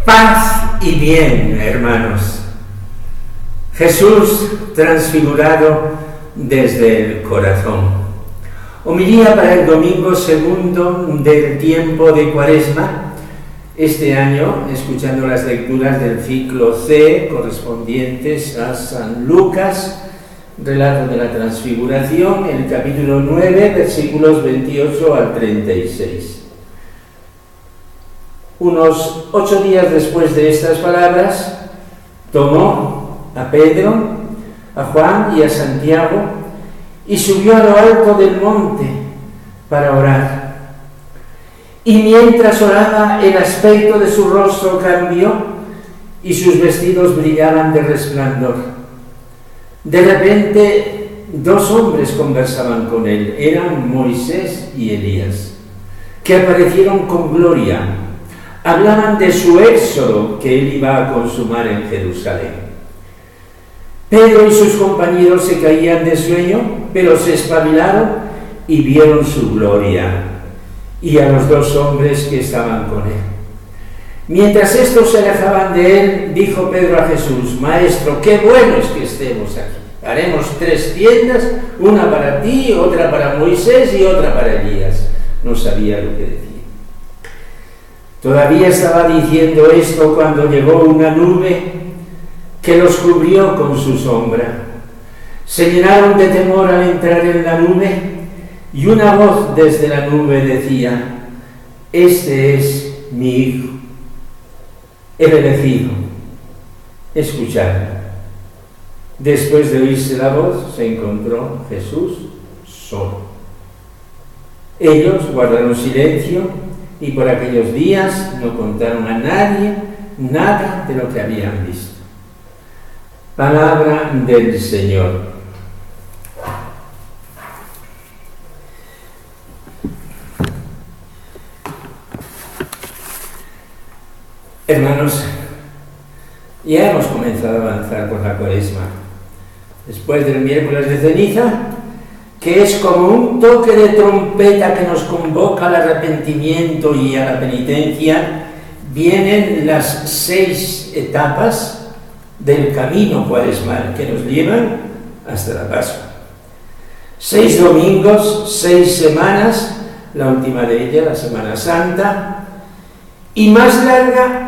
Paz y bien, hermanos. Jesús transfigurado desde el corazón. Homilía para el domingo segundo del tiempo de Cuaresma. Este año, escuchando las lecturas del ciclo C correspondientes a San Lucas, relato de la transfiguración, el capítulo 9, versículos 28 al 36. Unos 8 días después de estas palabras, tomó a Pedro, a Juan y a Santiago y subió a lo alto del monte para orar. Y mientras oraba, el aspecto de su rostro cambió y sus vestidos brillaban de resplandor. De repente, 2 hombres conversaban con él, eran Moisés y Elías, que aparecieron con gloria. Hablaban de su éxodo que él iba a consumar en Jerusalén. Pedro y sus compañeros se caían de sueño, pero se espabilaron y vieron su gloria y a los 2 hombres que estaban con él. Mientras estos se alejaban de él, dijo Pedro a Jesús: Maestro, qué bueno es que estemos aquí. Haremos 3 tiendas, una para ti, otra para Moisés y otra para Elías. No sabía lo que decía. Todavía estaba diciendo esto cuando llegó una nube que los cubrió con su sombra. Se llenaron de temor al entrar en la nube y una voz desde la nube decía: Este es mi Hijo, el elegido, escuchadlo. Después de oírse la voz, se encontró Jesús solo. Ellos guardaron silencio y por aquellos días no contaron a nadie nada de lo que habían visto. Palabra del Señor. Hermanos, ya hemos comenzado a avanzar por la Cuaresma. Después del miércoles de ceniza, que es como un toque de trompeta que nos convoca al arrepentimiento y a la penitencia, vienen las 6 etapas del camino cuaresmal que nos llevan hasta la Pascua. 6 domingos, 6 semanas, la última de ellas, la Semana Santa, y más larga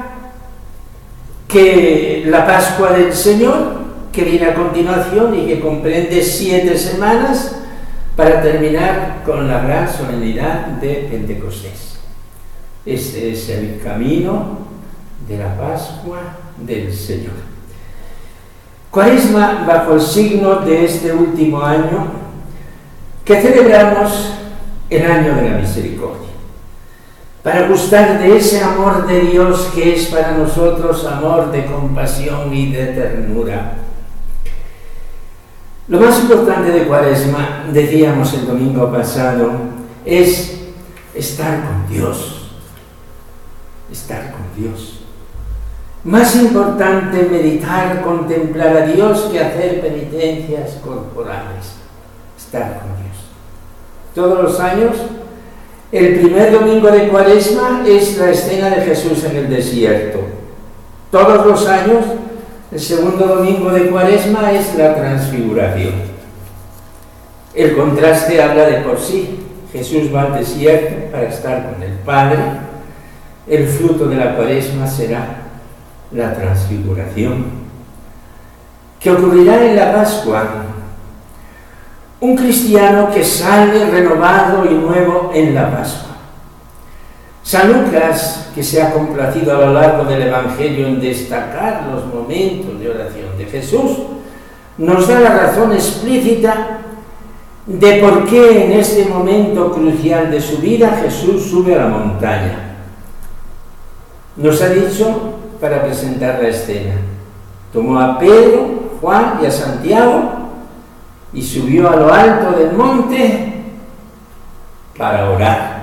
que la Pascua del Señor, que viene a continuación y que comprende 7 semanas, para terminar con la gran solemnidad de Pentecostés. Este es el camino de la Pascua del Señor. Cuaresma bajo el signo de este último año, que celebramos el año de la misericordia, para gustar de ese amor de Dios que es para nosotros amor de compasión y de ternura. Lo más importante de Cuaresma, decíamos el domingo pasado, es estar con Dios. Estar con Dios. Más importante meditar, contemplar a Dios que hacer penitencias corporales. Estar con Dios. Todos los años, el primer domingo de Cuaresma es la escena de Jesús en el desierto. Todos los años, el segundo domingo de Cuaresma es la transfiguración. El contraste habla de por sí. Jesús va al desierto para estar con el Padre. El fruto de la Cuaresma será la transfiguración, que ocurrirá en la Pascua. Un cristiano que sale renovado y nuevo en la Pascua. San Lucas, que se ha complacido a lo largo del Evangelio en destacar los momentos de oración de Jesús, nos da la razón explícita de por qué en este momento crucial de su vida Jesús sube a la montaña. Nos ha dicho para presentar la escena. Tomó a Pedro, Juan y a Santiago y subió a lo alto del monte para orar.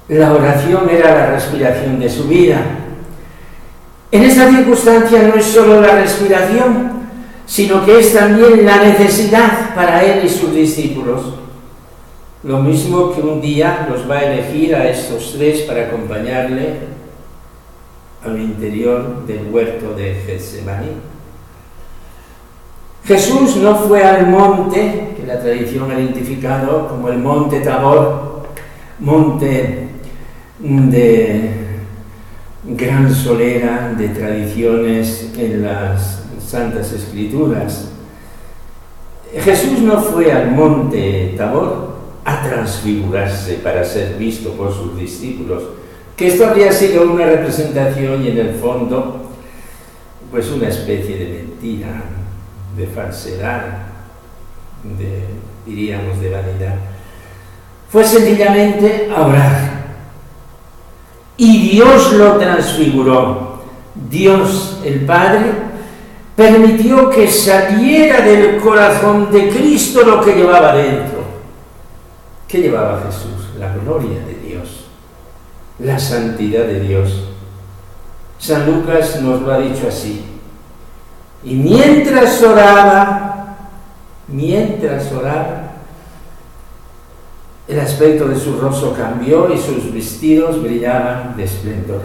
La oración era la respiración de su vida. En esta circunstancia no es solo la respiración, sino que es también la necesidad para él y sus discípulos. Lo mismo que un día los va a elegir a estos tres para acompañarle al interior del huerto de Getsemaní. Jesús no fue al monte, que la tradición ha identificado como el monte Tabor, monte de gran solera de tradiciones en las Santas Escrituras. Jesús no fue al monte Tabor a transfigurarse para ser visto por sus discípulos, que esto habría sido una representación y en el fondo pues una especie de mentira, de falsedad, diríamos de vanidad. Fue sencillamente a orar. Y Dios lo transfiguró. Dios, el Padre, permitió que saliera del corazón de Cristo lo que llevaba dentro. ¿Qué llevaba Jesús? La gloria de Dios, la santidad de Dios. San Lucas nos lo ha dicho así. Y mientras oraba, el aspecto de su rostro cambió y sus vestidos brillaban de esplendor.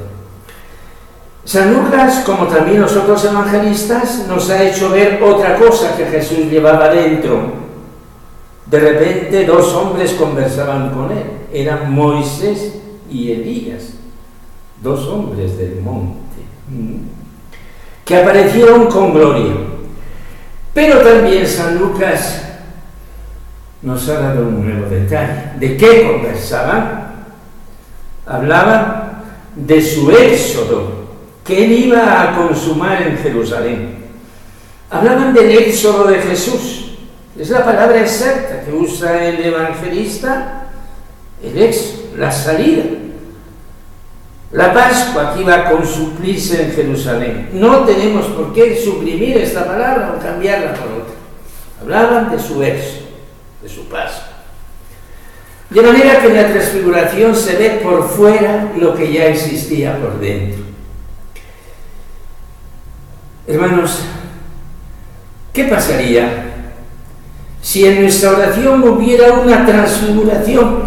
San Lucas, como también los otros evangelistas, nos ha hecho ver otra cosa que Jesús llevaba dentro. De repente 2 hombres conversaban con él. Eran Moisés y Elías, 2 hombres del monte, que aparecieron con gloria. Pero también San Lucas nos ha dado un nuevo detalle. ¿De qué conversaban? Hablaban de su éxodo, que él iba a consumar en Jerusalén. Hablaban del éxodo de Jesús. Es la palabra exacta que usa el evangelista, el éxodo, la salida. La Pascua que iba a consumplirse en Jerusalén. No tenemos por qué suprimir esta palabra o cambiarla por otra. Hablaban de su éxodo, de su Pascua. De manera que en la transfiguración se ve por fuera lo que ya existía por dentro. Hermanos, ¿qué pasaría si en nuestra oración hubiera una transfiguración,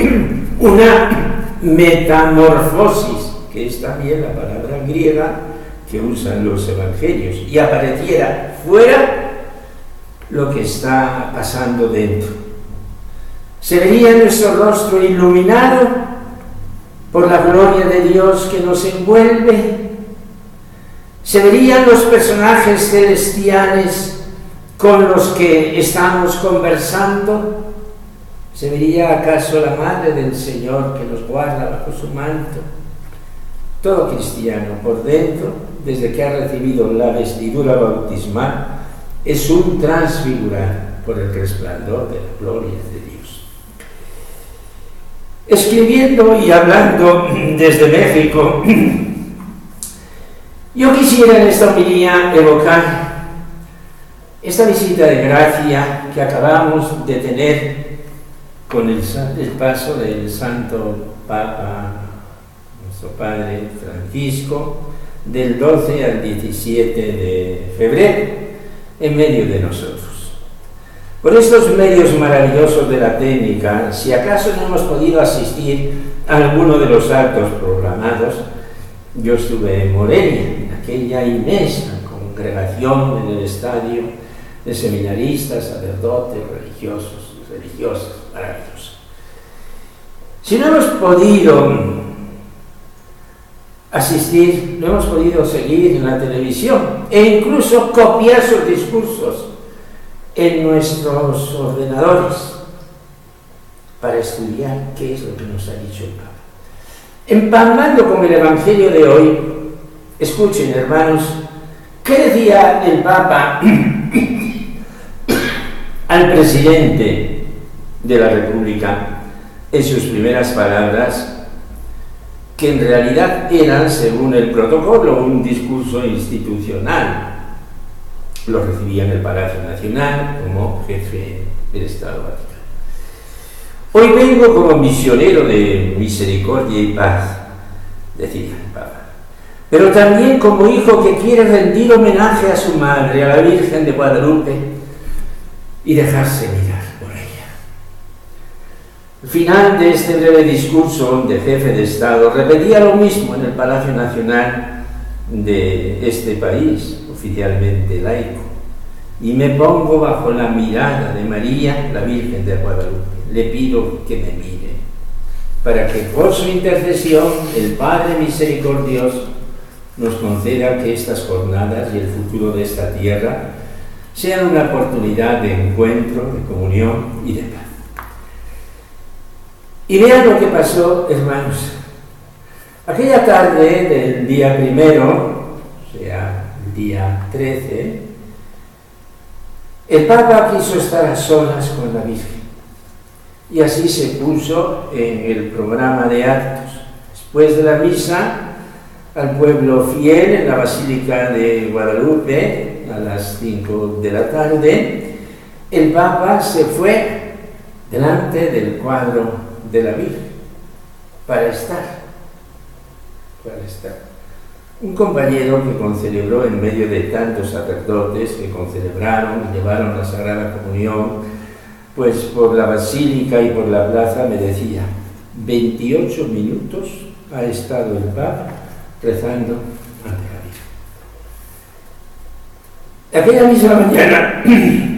una metamorfosis, que es también la palabra griega que usan los evangelios, y apareciera fuera lo que está pasando dentro? Se vería nuestro rostro iluminado por la gloria de Dios que nos envuelve. Se verían los personajes celestiales con los que estamos conversando. ¿Se vería acaso la Madre del Señor que nos guarda bajo su manto? Todo cristiano por dentro, desde que ha recibido la vestidura bautismal, es un transfigurado por el resplandor de la gloria de Dios. Escribiendo y hablando desde México, yo quisiera en esta homilía evocar esta visita de gracia que acabamos de tener con el paso del Santo Papa, nuestro Padre Francisco, del 12 al 17 de febrero, en medio de nosotros. Por estos medios maravillosos de la técnica, si acaso no hemos podido asistir a alguno de los actos programados, yo estuve en Morelia, en aquella inmensa congregación en el estadio de seminaristas, sacerdotes, religiosos y religiosas, maravillosos. Si no hemos podido asistir, no hemos podido seguir en la televisión e incluso copiar sus discursos en nuestros ordenadores para estudiar qué es lo que nos ha dicho el Papa. Empalmando con el Evangelio de hoy, escuchen, hermanos, ¿qué decía el Papa al presidente de la República en sus primeras palabras, que en realidad eran, según el protocolo, un discurso institucional? Lo recibía en el Palacio Nacional como jefe del Estado Vaticano. Hoy vengo como misionero de misericordia y paz, decía el Papa, pero también como hijo que quiere rendir homenaje a su madre, a la Virgen de Guadalupe, y dejarse mirar por ella. Al final de este breve discurso de jefe de Estado, repetía lo mismo en el Palacio Nacional de este país, oficialmente laico, y me pongo bajo la mirada de María, la Virgen de Guadalupe. Le pido que me mire, para que por su intercesión el Padre misericordioso nos conceda que estas jornadas y el futuro de esta tierra sean una oportunidad de encuentro, de comunión y de paz. Y vean lo que pasó, hermanos. Aquella tarde del día primero, o sea, el día 13, el Papa quiso estar a solas con la Virgen. Y así se puso en el programa de actos. Después de la misa, al pueblo fiel en la Basílica de Guadalupe, a las 5 de la tarde, el Papa se fue delante del cuadro de la Virgen para estar. Un compañero que concelebró en medio de tantos sacerdotes que concelebraron y llevaron la Sagrada Comunión, pues por la Basílica y por la plaza, me decía, 28 minutos ha estado el Papa rezando ante la Virgen. Aquella misma mañana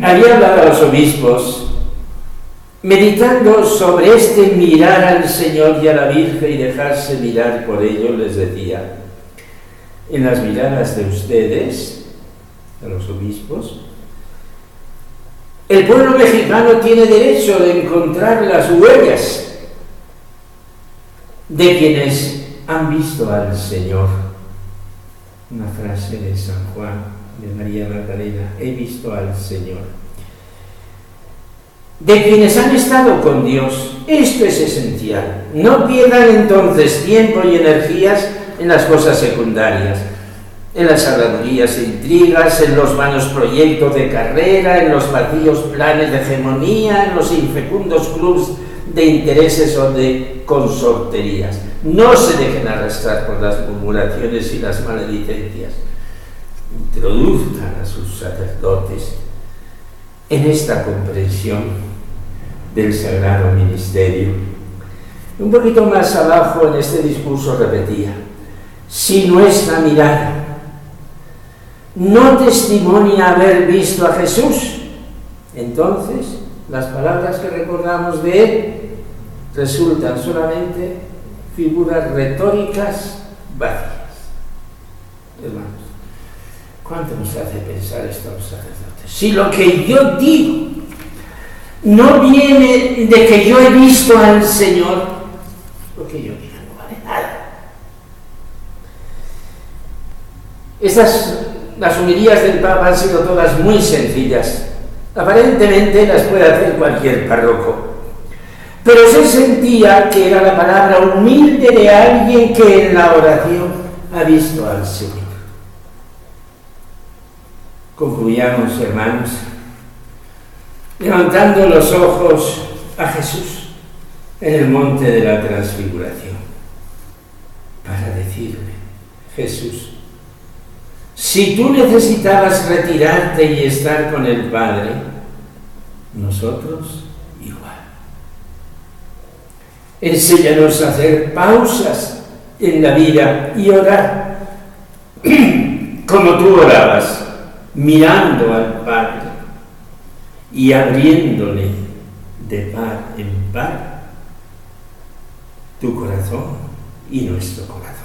había hablado a los obispos, meditando sobre este mirar al Señor y a la Virgen y dejarse mirar por ellos. Les decía, en las miradas de ustedes, a los obispos, el pueblo mexicano tiene derecho de encontrar las huellas de quienes han visto al Señor. Una frase de San Juan, de María Magdalena, he visto al Señor. De quienes han estado con Dios. Esto es esencial. No pierdan entonces tiempo y energías en las cosas secundarias, en las habladurías e intrigas, en los vanos proyectos de carrera, en los vacíos planes de hegemonía, en los infecundos clubs de intereses o de consorterías. No se dejen arrastrar por las murmuraciones y las maledicencias. Introduzcan a sus sacerdotes en esta comprensión del sagrado ministerio. Un poquito más abajo en este discurso repetía, si nuestra mirada no testimonia haber visto a Jesús, entonces las palabras que recordamos de él resultan solamente figuras retóricas vacías. Hermanos, ¿cuánto nos hace pensar esto a los sacerdotes? Si lo que yo digo no viene de que yo he visto al Señor, lo que yo diga no vale nada. Las homilías del Papa han sido todas muy sencillas. Aparentemente las puede hacer cualquier párroco. Pero se sentía que era la palabra humilde de alguien que en la oración ha visto al Señor. Concluyamos, hermanos, levantando los ojos a Jesús en el monte de la Transfiguración, para decirle, Jesús, si tú necesitabas retirarte y estar con el Padre, nosotros igual. Enséñanos a hacer pausas en la vida y orar como tú orabas, mirando al Padre y abriéndole de par en par tu corazón y nuestro corazón.